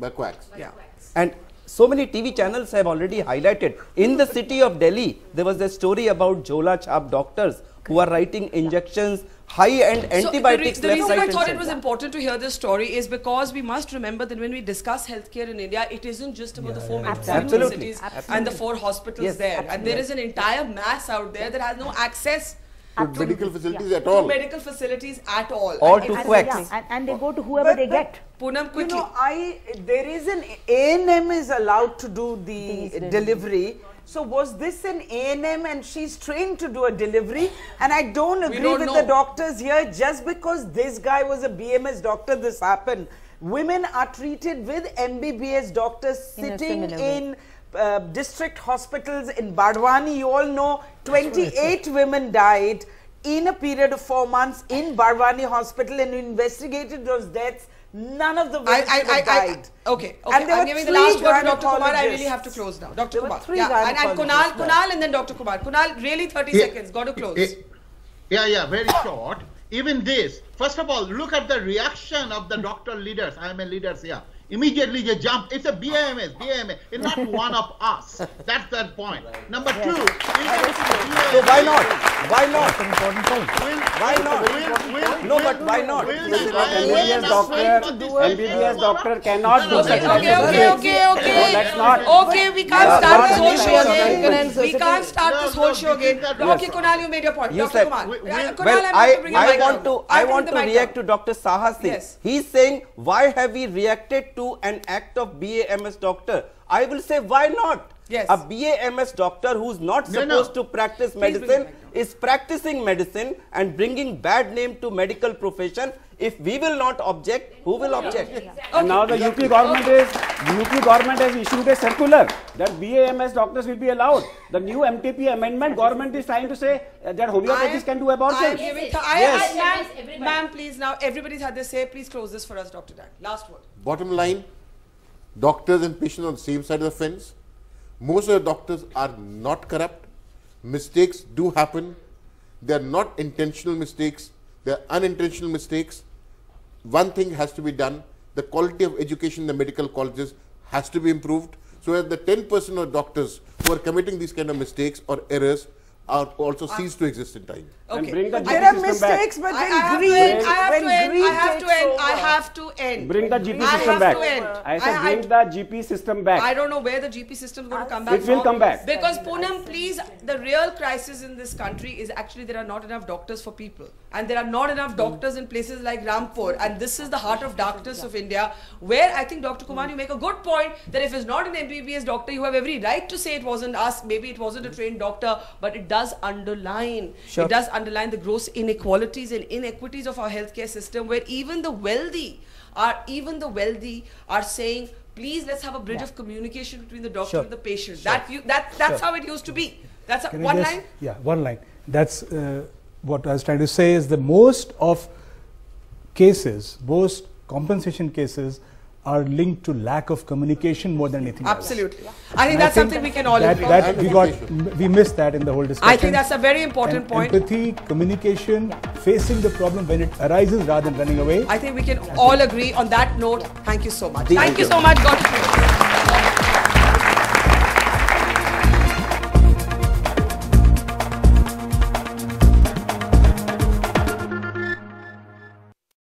Yeah. And so many TV channels have already highlighted. In the city of Delhi, there was a story about Jhola Chhap doctors who are writing injections, high-end antibiotics. The reason I thought it was important to hear this story is because we must remember that when we discuss healthcare in India, it isn't just about the 4 metropolitan cities and the 4 hospitals there. And there is an entire mass out there that has no access to medical facilities at all. To medical facilities at all. Or to quacks. And they go to whoever they get. Poonam, quickly. There is an A&M is allowed to do the delivery. So was this an A&M and she's trained to do a delivery? And I don't agree with the doctors here. Just because this guy was a BMS doctor, this happened. Women are treated with MBBS doctors sitting in district hospitals in Bardwani. You all know 28 women died in a period of 4 months in Bardwani hospital, and investigated those deaths. None of the women died. Okay. I'm giving the last word to Dr. Kumar. I really have to close now. Dr. Kumar. And Kunal and then Dr. Kumar. Kunal, really 30 seconds. Got to close. Yeah, very short. Even this, first of all, look at the reaction of the doctor leaders. I am a leader here. Immediately they jump. It's a BAMS. It's not one of us. That's the point. Number 2. So why not? Why not? That's an important point. Why not? No, but why not? MBBS doctor cannot do that. Okay. No, that's not. Okay, we can't start this whole show again. We can't start this whole show again. Okay, Kunal, you made your point. Dr. Kumar. I want to react to Dr. Saha's thing. Yes. He's saying, why have we reacted to an act of BAMS doctor? I will say, why not? Yes. A BAMS doctor who's not supposed to practice medicine is practicing medicine and bringing bad name to medical profession. If we will not object, who will object? And now the UP government has issued a circular that BAMS doctors will be allowed. The new MTP amendment, government is trying to say that homeopathists can do abortion. Ma'am, please, now everybody's had their say. Please close this for us, Dr. Dan. Last word. Bottom line, doctors and patients on the same side of the fence. Most of the doctors are not corrupt. Mistakes do happen. They are not intentional mistakes. They are unintentional mistakes. One thing has to be done. The quality of education in the medical colleges has to be improved so that the 10% of doctors who are committing these kind of mistakes or errors are also cease to exist in time. Okay. And bring the GP There are system back. mistakes, but I when have greed, to end. I have when to end. greed I have takes to end. over. I have to end. Bring the GP I system have back. to end. I said bring the GP system back. I don't know where the GP system is going to come back It will from. come back. Because Poonam, please, the real crisis in this country is actually there are not enough doctors for people. And there are not enough doctors in places like Rampur. And this is the heart of darkness of India, where I think Dr. Kumar, you make a good point that if it's not an MBBS doctor, you have every right to say it wasn't us, maybe it wasn't a trained doctor, but it does underline, Sure. it does underline the gross inequalities and inequities of our healthcare system, where even the wealthy are saying, please let's have a bridge of communication between the doctor Sure. and the patient. Sure. That's how it used to be. That's Can I one just- line. Yeah, one line. That's what I was trying to say is the most of cases, most compensation cases are linked to lack of communication more than anything Absolutely. else. I think that's something we can all agree on. That we missed that in the whole discussion. I think that's a very important point. Empathy, communication, facing the problem when it arises rather than running away. I think we can all agree on that note. Thank you so much. Thank Thank you you. so much, God.